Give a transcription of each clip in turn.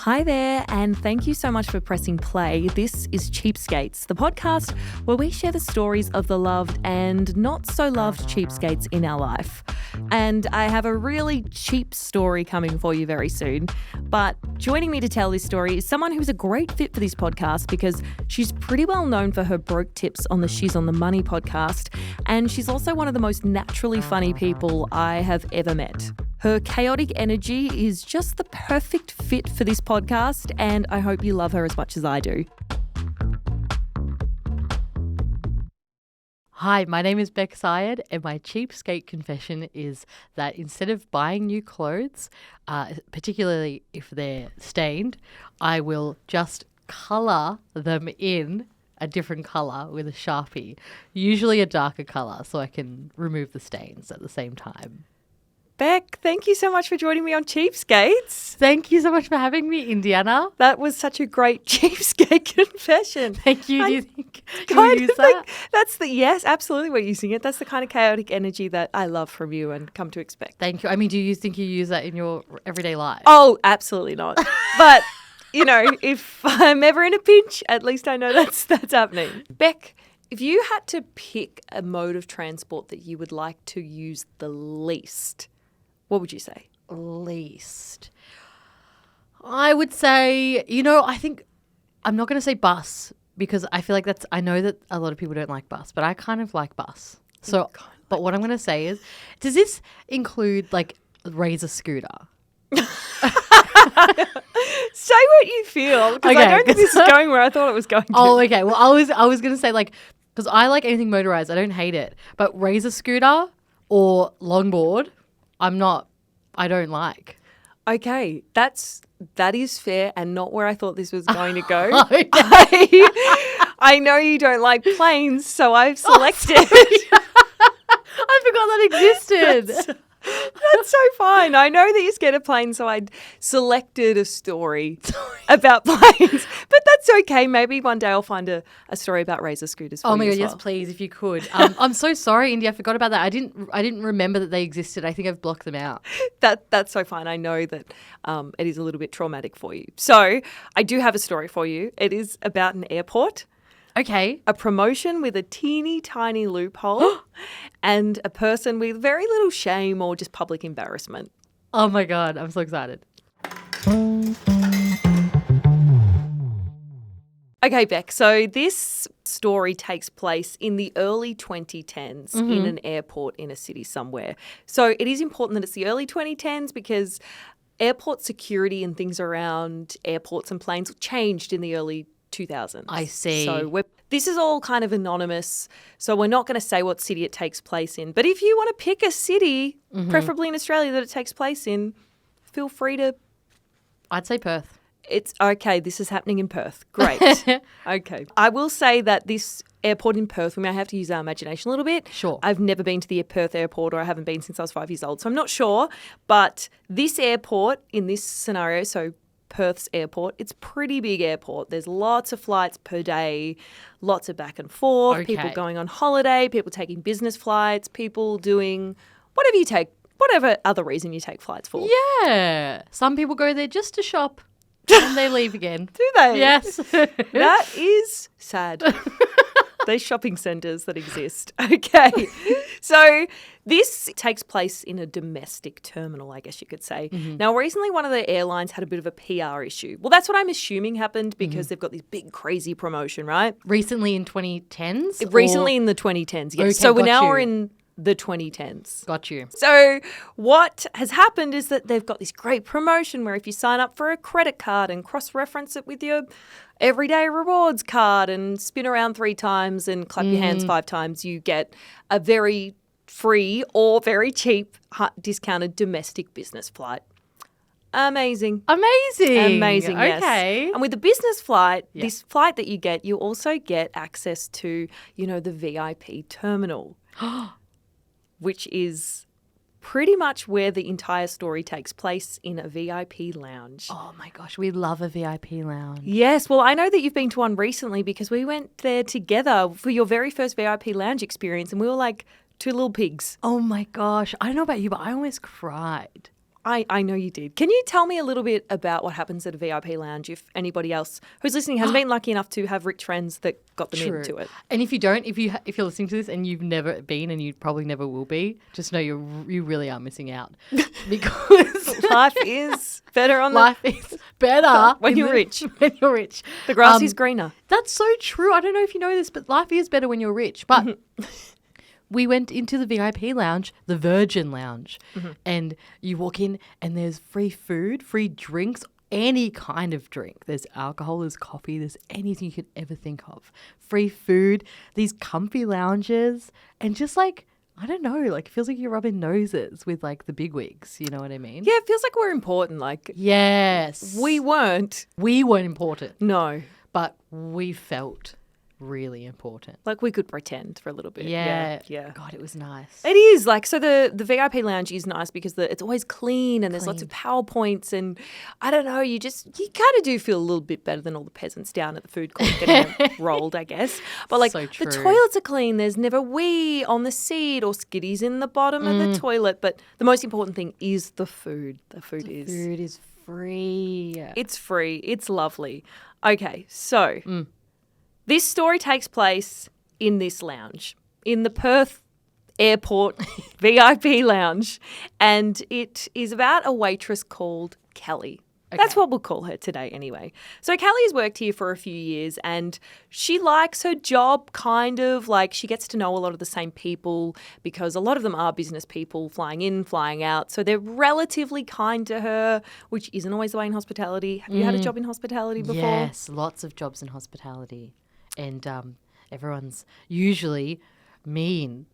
Hi there, and thank you so much for pressing play. This is Cheapskates, the podcast where we share the stories of the loved and not so loved cheapskates in our life. And I have a really cheap story coming for you very soon. But joining me to tell this story is someone who's a great fit for this podcast because she's pretty well known for her broke tips on the She's on the Money podcast. And she's also one of the most naturally funny people I have ever met. Her chaotic energy is just the perfect fit for this podcast, and I hope you love her as much as I do. Hi, my name is Bec Syed, and my cheapskate confession is that instead of buying new clothes, particularly if they're stained, I will just colour them in a different colour with a Sharpie, usually a darker colour, so I can remove the stains at the same time. Bec, thank you so much for joining me on Cheapskates. Thank you so much for having me, Indiana. That was such a great cheapskate confession. Thank you. Do you think you'll use that? Yes, absolutely we're using it. That's the kind of chaotic energy that I love from you and come to expect. Thank you. I mean, do you think you use that in your everyday life? Oh, absolutely not. But, you know, if I'm ever in a pinch, at least I know that's happening. Bec, if you had to pick a mode of transport that you would like to use the least, what would you say? Least. I would say, I think I'm not going to say bus because I feel like I know that a lot of people don't like bus, but I kind of like bus. So, but what I'm going to say is, does this include like Razor scooter? Say what you feel because I don't think this is going where I thought it was going to. Oh, okay. Well, I was going to say like, because I like anything motorized. I don't hate it. But Razor scooter or longboard, I don't like. Okay, that is fair and not where I thought this was going to go. Okay. I know you don't like planes, so I've selected. I forgot that existed. That's so fine. I know that you're scared of planes, so I selected a story about planes. But that's okay. Maybe one day I'll find a story about Razor scooters for you. Oh my God, as well. yes, please, if you could. I'm so sorry, Indy. I forgot about that. I didn't remember that they existed. I think I've blocked them out. That's so fine. I know that it is a little bit traumatic for you. So I do have a story for you. It is about an airport. Okay. A promotion with a teeny tiny loophole and a person with very little shame or just public embarrassment. Oh my God, I'm so excited. Okay, Bec, so this story takes place in the early 2010s in an airport in a city somewhere. So it is important that it's the early 2010s because airport security and things around airports and planes changed in the early 2000s. I see. So this is all kind of anonymous, so we're not going to say what city it takes place in. But if you want to pick a city, preferably in Australia, that it takes place in, feel free to. I'd say Perth. It's okay. This is happening in Perth. Great. Okay. I will say that this airport in Perth, we may have to use our imagination a little bit. Sure. I've never been to the Perth airport, or I haven't been since I was 5 years old, so I'm not sure. But this airport in this scenario, so Perth's airport, it's a pretty big airport. There's lots of flights per day, lots of back and forth, people going on holiday, people taking business flights, people doing whatever other reason you take flights for. Yeah. Some people go there just to shop and they leave again. Do they? Yes. That is sad. There's shopping centres that exist. Okay. So this takes place in a domestic terminal, I guess you could say. Now, recently one of the airlines had a bit of a PR issue. Well, that's what I'm assuming happened because they've got this big, crazy promotion, right? Recently in 2010s? Recently in the 2010s, yes. Okay, so we're you. in the 2010s. Got you. So what has happened is that they've got this great promotion where if you sign up for a credit card and cross-reference it with your everyday rewards card and spin around 3 times and clap your hands 5 times, you get a very free or very cheap discounted domestic business flight. Amazing. Amazing, yes. Okay. And with the business flight, this flight that you get, you also get access to, the VIP terminal, which is pretty much where the entire story takes place, in a VIP lounge. Oh my gosh, we love a VIP lounge. Yes, well, I know that you've been to one recently because we went there together for your very first VIP lounge experience and we were like 2 little pigs. Oh my gosh, I don't know about you, but I almost cried. I know you did. Can you tell me a little bit about what happens at a VIP lounge if anybody else who's listening has been lucky enough to have rich friends that got them into it? And if you don't, if you're listening to this and you've never been and you probably never will be, just know you really are missing out because Life is better life is better when you're rich. When you're rich, The grass is greener. That's so true. I don't know if you know this, but life is better when you're rich. But we went into the VIP lounge, the Virgin Lounge, and you walk in and there's free food, free drinks, any kind of drink. There's alcohol, there's coffee, there's anything you could ever think of. Free food, these comfy lounges, and just like, I don't know, like it feels like you're rubbing noses with like the bigwigs, you know what I mean? Yeah, it feels like we're important. Like, Yes. we weren't. We weren't important, No. but we felt really important. Like, we could pretend for a little bit. Yeah. Yeah. God, it was nice. It is. Like, so the VIP lounge is nice because it's always clean and there's lots of PowerPoints and I don't know, you kind of do feel a little bit better than all the peasants down at the food court getting rolled, I guess. But like So the true. toilets are clean. There's never wee on the seat or skitties in the bottom of the toilet. But the most important thing is the food. The food Food is free. it's free. It's lovely. Okay, so this story takes place in this lounge, in the Perth Airport VIP lounge, and it is about a waitress called Kelly. That's what we'll call her today anyway. So Kelly has worked here for a few years and she likes her job kind of. Like she gets to know a lot of the same people because a lot of them are business people flying in, flying out. So they're relatively kind to her, which isn't always the way in hospitality. Have you had a job in hospitality before? Yes, lots of jobs in hospitality. And everyone's usually mean.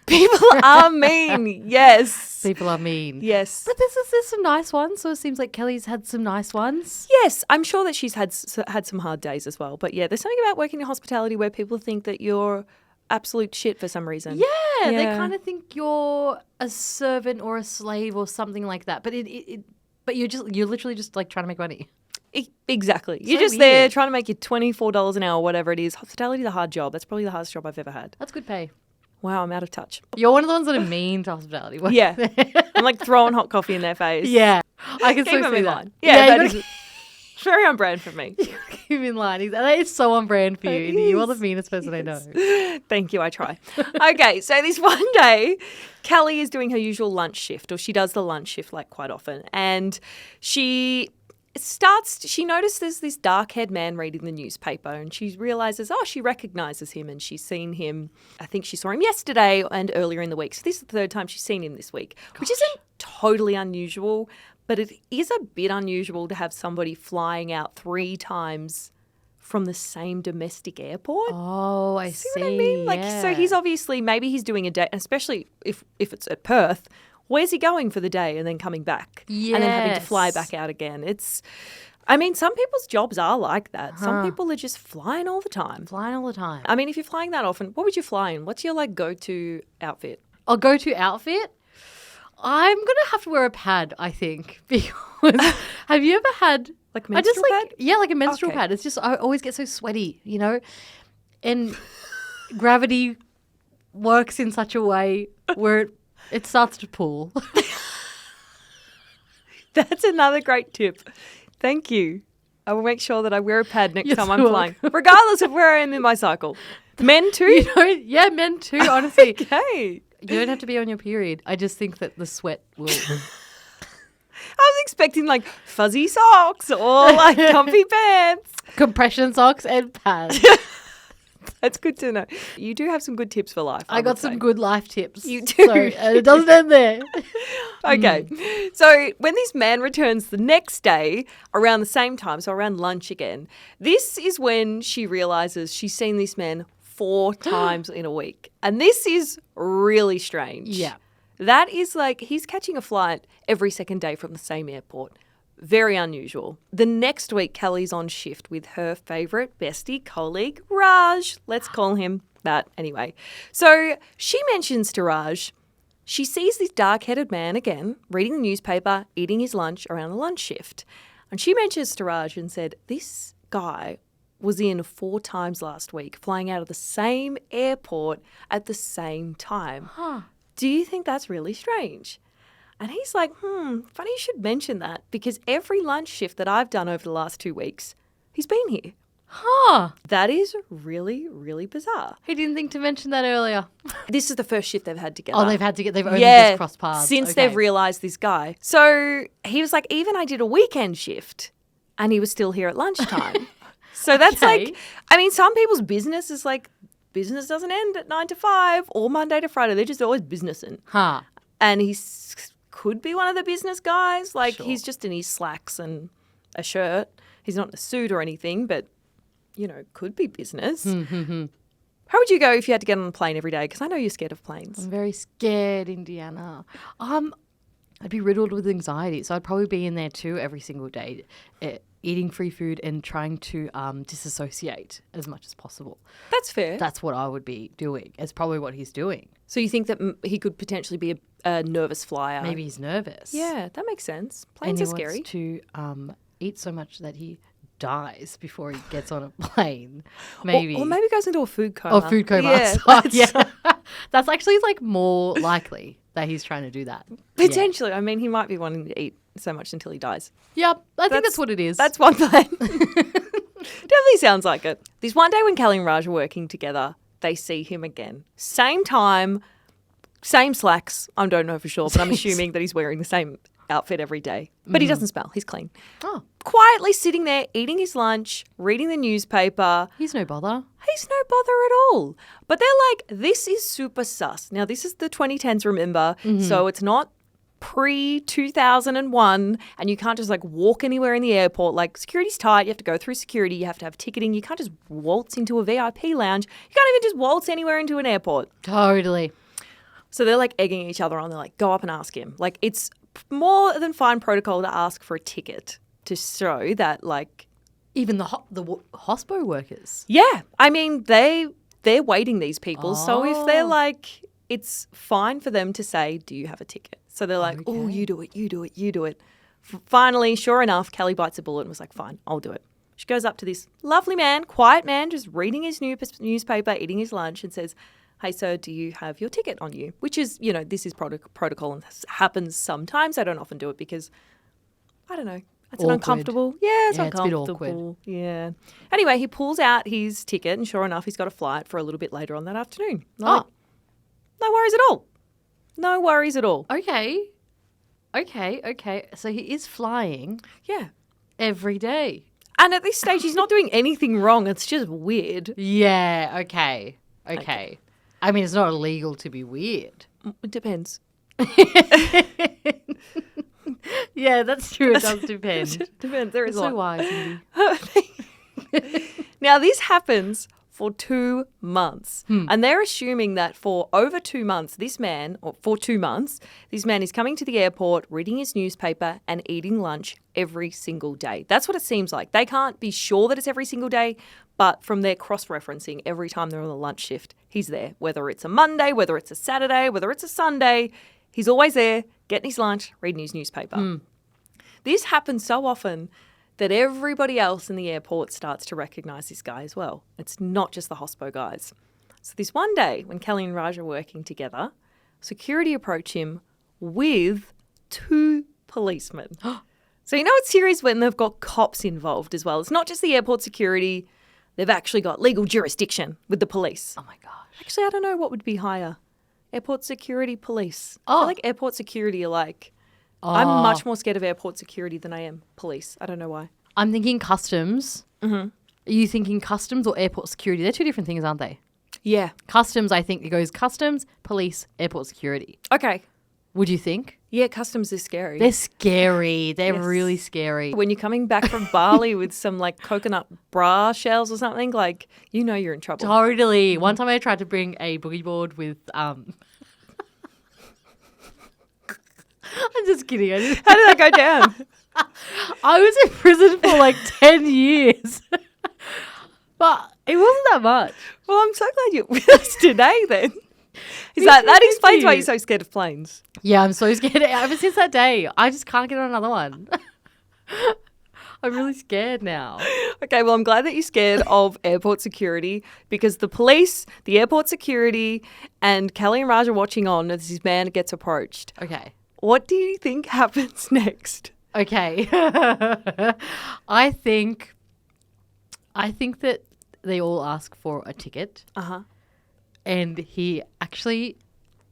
People are mean. Yes. People are mean. Yes. But there's some nice ones. So it seems like Kelly's had some nice ones. Yes, I'm sure that she's had some hard days as well. But yeah, there's something about working in hospitality where people think that you're absolute shit for some reason. Yeah, they kind of think you're a servant or a slave or something like that. But but you're literally just like trying to make money. Exactly. You're So just there weird. trying to make your $24 an hour, whatever it is. Hospitality is a hard job. That's probably the hardest job I've ever had. That's good pay. Wow, I'm out of touch. You're one of the ones that are mean to hospitality. Yeah. I'm like throwing hot coffee in their face. Yeah. I can Keep so them see in that. line. Yeah, you that gotta is very on brand for me. keep him in line. That is so on brand for you. It You are the is. meanest person I know. Thank you, I try. Okay, so this one day, Kelly is doing her usual lunch shift, or she does the lunch shift like quite often, and she notices this dark-haired man reading the newspaper and she realises, she recognises him and she's seen him. I think she saw him yesterday and earlier in the week. So this is the third time she's seen him this week, which isn't totally unusual, but it is a bit unusual to have somebody flying out 3 times from the same domestic airport. Oh, I see. What I mean? Like, so he's obviously, maybe he's doing a day, especially if it's at Perth. Where's he going for the day and then coming back? And then having to fly back out again. Some people's jobs are like that. Some people are just flying all the time. Flying all the time. I mean, if you're flying that often, what would you fly in? What's your like go-to outfit? I'll go to outfit. I'm going to have to wear a pad, I think, because have you ever had Like menstrual pad? Yeah, like a menstrual Okay. pad. It's just, I always get so sweaty, you know, and gravity works in such a way where it starts to pool. That's another great tip. Thank you. I will make sure that I wear a pad next You're time so I'm flying, regardless of where I am in my cycle. Men too? Yeah, men too, honestly. Okay. You don't have to be on your period. I just think that the sweat will. I was expecting like fuzzy socks or like comfy pants. Compression socks and pads. That's good to know. You do have some good tips for life. I got some good life tips. You do. So, and it doesn't end there. Okay. So when this man returns the next day around the same time, so around lunch again, this is when she realizes she's seen this man 4 times in a week. And this is really strange. Yeah. That is like he's catching a flight every second day from the same airport. Very unusual. The next week, Kelly's on shift with her favourite bestie colleague, Raj. Let's call him that anyway. So she mentions to Raj, she sees this dark-headed man again, reading the newspaper, eating his lunch around the lunch shift. And she mentions to Raj and said, this guy was in 4 times last week, flying out of the same airport at the same time. Do you think that's really strange? And he's like, funny you should mention that because every lunch shift that I've done over the last 2 weeks, he's been here. Huh. That is really, really bizarre. He didn't think to mention that earlier. This is the first shift they've had together. Oh, they've only just crossed paths. Since Okay. they've realised this guy. So he was like, even I did a weekend shift and he was still here at lunchtime. So that's Okay. like, I mean, some people's business is like, business doesn't end at 9 to 5 or Monday to Friday. They're just always businessing. Huh. And he could be one of the business guys. Like Sure. he's just in his slacks and a shirt. He's not in a suit or anything, but, you know, could be business. How would you go if you had to get on a plane every day? Because I know you're scared of planes. I'm very scared, Indiana. I'd be riddled with anxiety, so I'd probably be in there too every single day, eating free food and trying to disassociate as much as possible. That's fair. That's what I would be doing. It's probably what he's doing. So you think that he could potentially be a nervous flyer? Maybe he's nervous. Yeah, that makes sense. And Planes he are scary. wants to eat so much that he dies before he gets on a plane. Maybe. Or maybe goes into a food coma. Or food coma. Yeah, So, yeah. That's actually like more likely that he's trying to do that. potentially. I mean, he might be wanting to eat so much until he dies. Yep. I think that's what it is. That's one plan. Definitely sounds like it. This one day when Kelly and Raj are working together, they see him again. Same time, same slacks. I don't know for sure, but I'm assuming that he's wearing the same outfit every day. But he doesn't smell. He's clean. Oh, Quietly sitting there, eating his lunch, reading the newspaper. he's no bother. He's no bother at all. But they're like, this is super sus. Now, this is the 2010s, remember? So it's not pre-2001 and you can't just like walk anywhere in the airport. Like security's tight. You have to go through security. You have to have ticketing. You can't just waltz into a VIP lounge. You can't even just waltz anywhere into an airport. Totally. So they're like egging each other on. They're like, go up and ask him. Like it's more than fine protocol to ask for a ticket to show that like, Even the hospo workers. yeah, I mean, they're waiting these people. So if they're like, it's fine for them to say, do you have a ticket? So they're like, oh, you do it, you do it, you do it. Finally, sure enough, Kelly bites a bullet and was like, fine, I'll do it. She goes up to this lovely man, quiet man, just reading his newspaper, eating his lunch and says, hey, sir, do you have your ticket on you? Which is, you know, this is protocol and this happens sometimes. I don't often do it because, I don't know. It's Awkward. uncomfortable. Yeah, it's Yeah, it's a bit uncomfortable. awkward. Yeah. Anyway, he pulls out his ticket and sure enough, he's got a flight for a little bit later on that afternoon. Like, no worries at all. No worries at all. Okay. So he is flying Yeah. every day. And at this stage, he's not doing anything wrong. It's just weird. Yeah. Okay. I mean, it's not illegal to be weird. It depends. Yeah, that's true. It does depend. Depends. There is It's so one. wise, Cindy. Now, this happens for 2 months. And they're assuming that for over 2 months, this man is coming to the airport, reading his newspaper and eating lunch every single day. That's what it seems like. They can't be sure that it's every single day, but from their cross-referencing, every time they're on the lunch shift, he's there. Whether it's a Monday, whether it's a Saturday, whether it's a Sunday, he's always there, getting his lunch, reading his newspaper. This happens so often that everybody else in the airport starts to recognise this guy as well. It's not just the hospo guys. So this one day when Kelly and Raj are working together, security approach him with 2 policemen. So you know it's serious when they've got cops involved as well. It's not just the airport security. They've actually got legal jurisdiction with the police. Oh my gosh. Actually, I don't know what would be higher. Airport security, police. I Oh. feel like airport security are like, I'm much more scared of airport security than I am police. I don't know why. I'm thinking customs. Mm-hmm. Are you thinking customs or airport security? They're 2 different things, aren't they? Yeah. Customs, I think it goes customs, police, airport security. Okay. Would you think? Yeah, customs is scary. They're scary. They're Yes. really scary. When you're coming back from Bali with some like coconut bra shells or something, like, you know you're in trouble. Totally. One time I tried to bring a boogie board with I'm just kidding. How did that go down? I was in prison for like 10 years. But it wasn't that much. Well, I'm so glad you're with us today then. That explains why you're so scared of planes. Yeah, I'm so scared. Ever since that day, I just can't get on another one. I'm really scared now. Okay, well, I'm glad that you're scared of airport security because the police, the airport security, and Kelly and Raj are watching on as this man gets approached. Okay. What do you think happens next? Okay. I think that they all ask for a ticket. Uh-huh. And he actually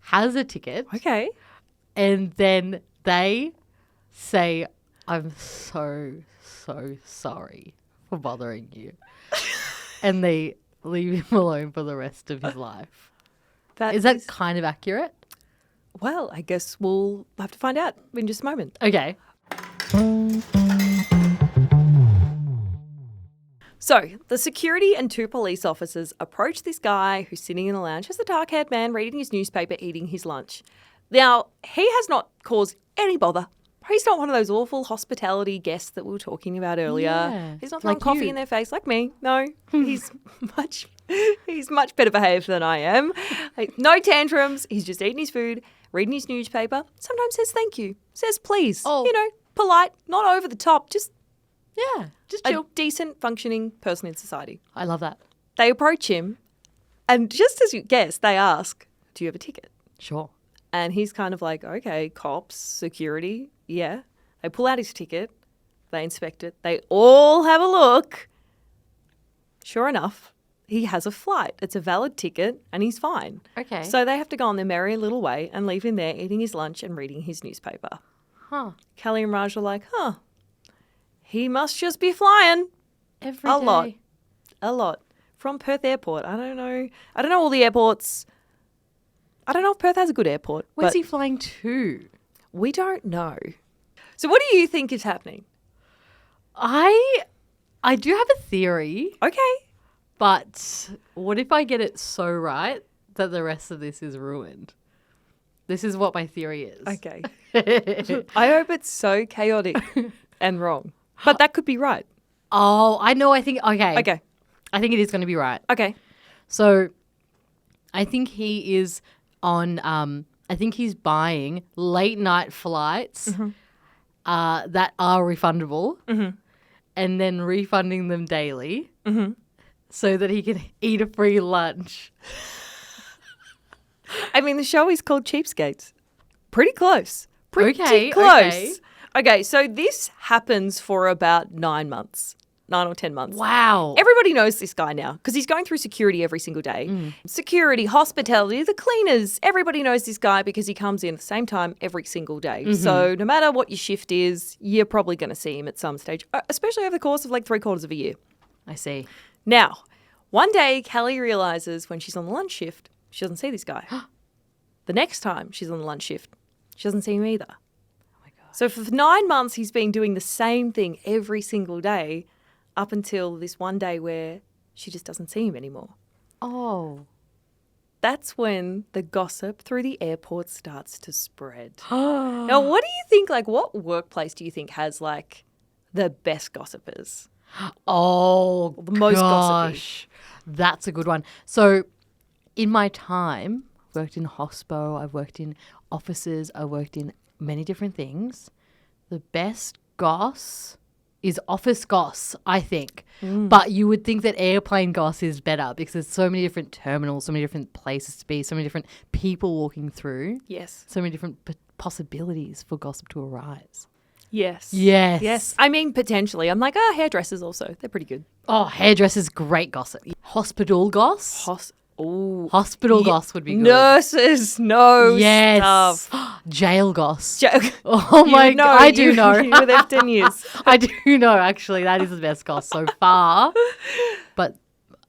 has a ticket. Okay. And then they say, I'm so sorry for bothering you. And they leave him alone for the rest of his life. Is that kind of accurate? Well, I guess we'll have to find out in just a moment. Okay. So, the security and 2 police officers approach this guy who's sitting in the lounge, just a dark-haired man reading his newspaper, eating his lunch. Now, he has not caused any bother. He's not one of those awful hospitality guests that we were talking about earlier. Yeah, He's not throwing like coffee you. in their face like me. No, he's much better behaved than I am. No tantrums. He's just eating his food, reading his newspaper. Sometimes says thank you, says please. Oh. You know, polite, not over the top, just Yeah, just a chill. decent functioning person in society. I love that. They approach him, and just as you guess, they ask, do you have a ticket? Sure. And he's kind of like, okay, cops, security, yeah. They pull out his ticket. They inspect it. They all have a look. Sure enough, he has a flight. It's a valid ticket and he's fine. Okay. So they have to go on their merry little way and leave him there eating his lunch and reading his newspaper. Huh. Kelly and Raj are like, he must just be flying. Every A day. lot. A lot. From Perth Airport. I don't know all the airports. I don't know if Perth has a good airport. Where's but he flying to? We don't know. So what do you think is happening? I do have a theory, Okay. but what if I get it so right that the rest of this is ruined? This is what my theory is. Okay. I hope it's so chaotic and wrong. But that could be right. Oh, I know. I think, okay. Okay. I think it is going to be right. Okay. So I think he is on, I think he's buying late night flights that are refundable and then refunding them daily so that he can eat a free lunch. I mean, the show is called Cheapskates. Pretty close. Pretty Okay, close. Okay, so this happens for about 9 months. 9 or 10 months. Wow. Everybody knows this guy now because he's going through security every single day. Security, hospitality, the cleaners, everybody knows this guy because he comes in at the same time every single day. So no matter what your shift is, you're probably going to see him at some stage, especially over the course of like 3/4 of a year. I see. Now, one day Kelly realizes when she's on the lunch shift, she doesn't see this guy. The next time she's on the lunch shift, she doesn't see him either. Oh my God. So for 9 months, he's been doing the same thing every single day up until this one day where she just doesn't see him anymore. Oh. That's when the gossip through the airport starts to spread. Now, what do you think, like what workplace do you think has like the best gossipers? Oh, The most gossipy. gosh. That's a good one. So in my time, I've worked in hospo, I've worked in offices, I've worked in many different things. The best goss is office goss, I think. But you would think that airplane goss is better because there's so many different terminals, so many different places to be, so many different people walking through, Yes. so many different possibilities for gossip to arise. Yes. Yes. Yes. I mean, potentially. I'm like, hairdressers also. They're pretty good. Oh, hairdressers, great gossip. Hospital goss? Hospital goss would be good. Nurses know Yes. stuff. Jail goss. Joke. Oh my God. I do know. You were there for 10 years. I do know, actually. That is the best goss so far. But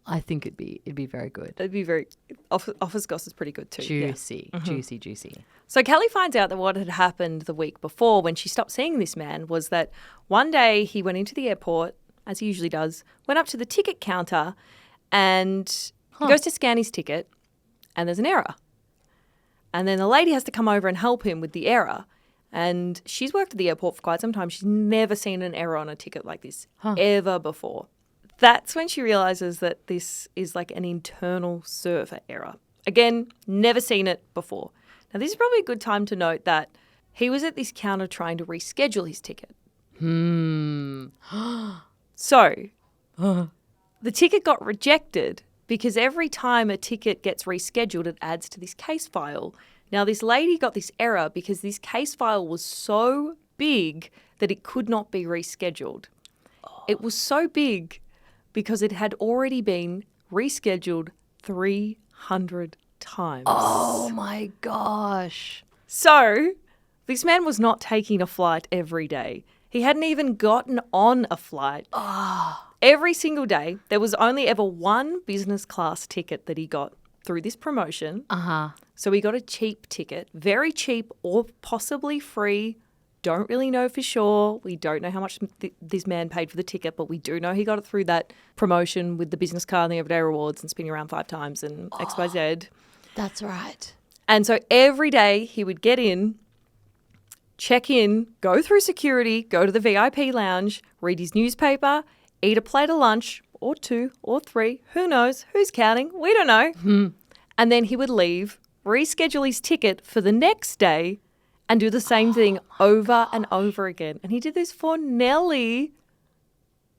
I think it'd be very good. That'd be very... Office goss is pretty good too. Yeah. Juicy. So Kelly finds out that what had happened the week before when she stopped seeing this man was that one day he went into the airport, as he usually does, went up to the ticket counter and he goes to scan his ticket and there's an error. And then the lady has to come over and help him with the error. And she's worked at the airport for quite some time. She's never seen an error on a ticket like this ever before. That's when she realizes that this is like an internal server error. Again, never seen it before. Now, this is probably a good time to note that he was at this counter trying to reschedule his ticket. So, the ticket got rejected because every time a ticket gets rescheduled, it adds to this case file Now, this lady got this error because this case file was so big that it could not be rescheduled. It was so big because it had already been rescheduled 300 times. Oh my gosh. So, this man was not taking a flight every day. He hadn't even gotten on a flight. Every single day, there was only ever one business class ticket that he got through this promotion. So he got a cheap ticket, very cheap or possibly free. Don't really know for sure. We don't know how much this man paid for the ticket, but we do know he got it through that promotion with the business card and the everyday rewards and spinning around 5 times and XYZ. That's right. And so every day he would get in, check in, go through security, go to the VIP lounge, read his newspaper, eat a plate of lunch or 2 or 3. Who knows? Who's counting? We don't know. And then he would leave, reschedule his ticket for the next day and do the same thing over and over again. And he did this for nearly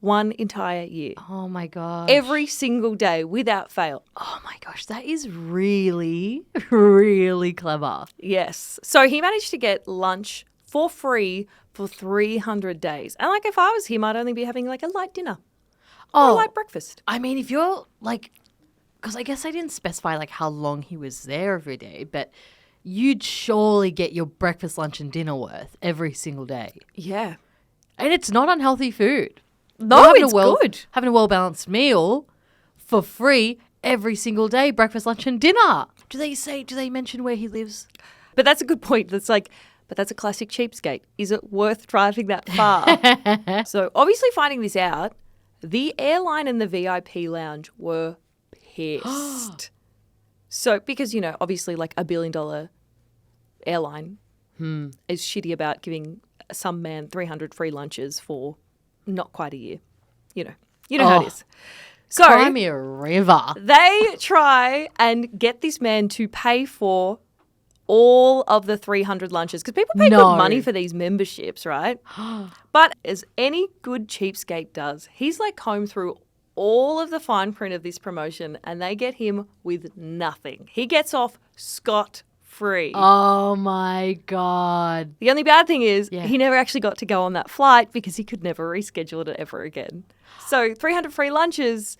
1 entire year. Oh my gosh. Every single day without fail. Oh my gosh, that is really, really clever. Yes. So he managed to get lunch for free for 300 days. And like if I was him, I'd only be having like a light dinner or a light breakfast. I mean, if you're like, because I guess I didn't specify like how long he was there every day, but you'd surely get your breakfast, lunch and dinner worth every single day. Yeah. And it's not unhealthy food. No, it's good. Having a well-balanced meal for free every single day, breakfast, lunch and dinner. Do they mention where he lives? But that's a good point. That's like, but that's a classic cheapskate. Is it worth driving that far? So obviously finding this out, the airline and the VIP lounge were pissed. So because, obviously like $1 billion airline is shitty about giving some man 300 free lunches for not quite a year. You know how it is. So Cry me a river. they try and get this man to pay for all of the 300 lunches because people pay good money for these memberships, right? But as any good cheapskate does, he's like combed through all of the fine print of this promotion and they get him with nothing. He gets off scot-free. Oh my God. The only bad thing is he never actually got to go on that flight because he could never reschedule it ever again. So 300 free lunches,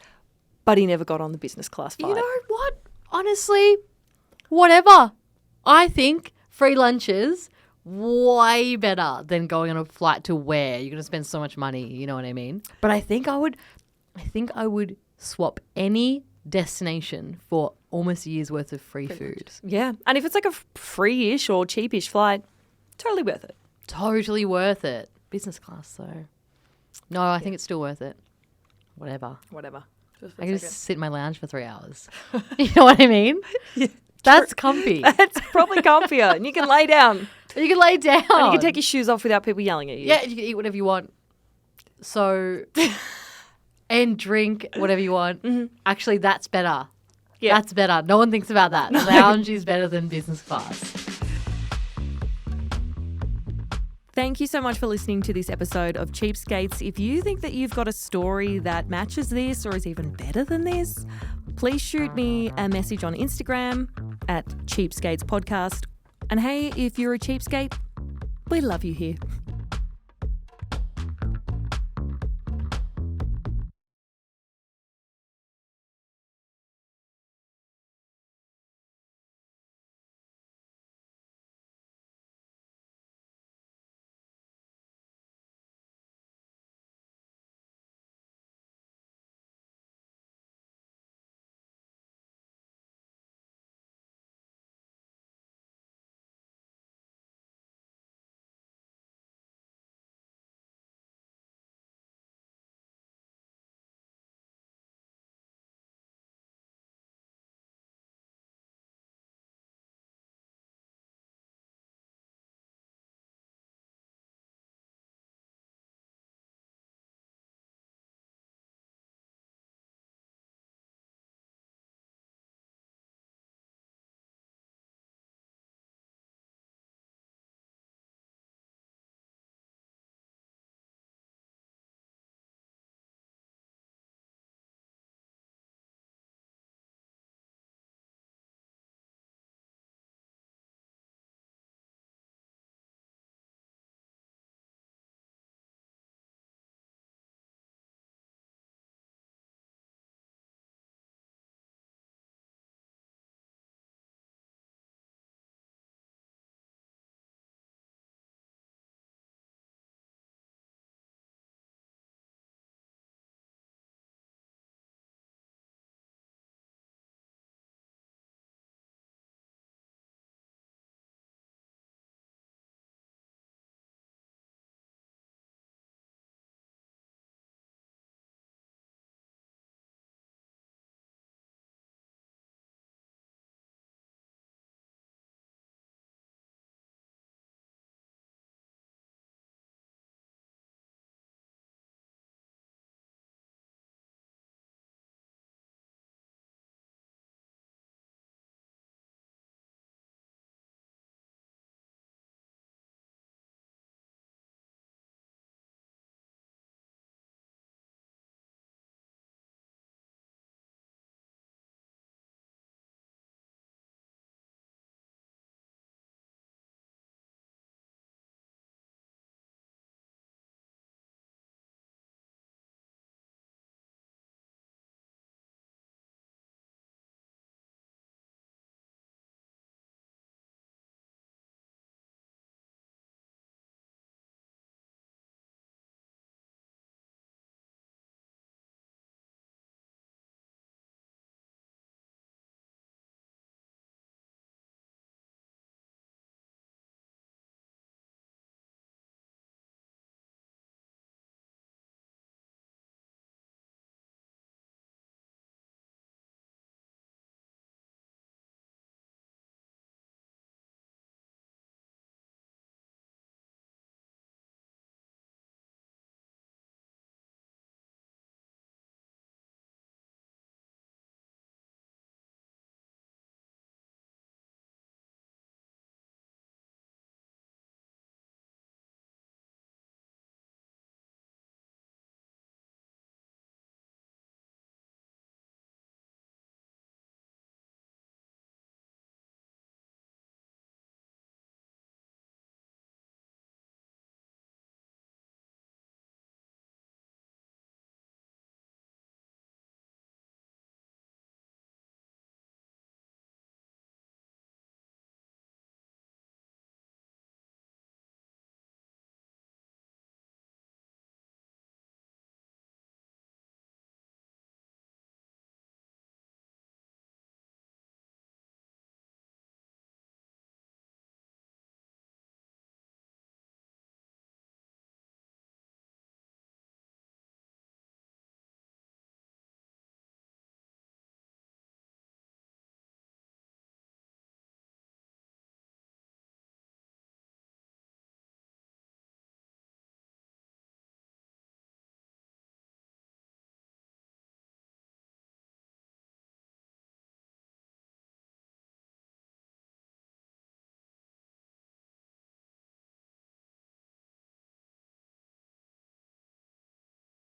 but he never got on the business class flight. You know what? Honestly, whatever. I think free lunches way better than going on a flight to where you're going to spend so much money. You know what I mean? But I think I would swap any destination for almost a year's worth of free food. Yeah. And if it's like a free-ish or cheapish flight, totally worth it. Totally worth it. Business class, though. No, I think it's still worth it. Whatever. Just for I a can just second. sit in my lounge for 3 hours. You know what I mean? Yeah, That's comfy. That's probably comfier. And you can lay down. You can lay down. And you can take your shoes off without people yelling at you. Yeah, you can eat whatever you want. So, and drink whatever you want. Mm-hmm. Actually, that's better. Yeah. That's better. No one thinks about that. Lounge is better than business class. Thank you so much for listening to this episode of Cheapskates. If you think that you've got a story that matches this or is even better than this, please shoot me a message on Instagram at Cheapskates Podcast. And hey, if you're a cheapskate, we love you here.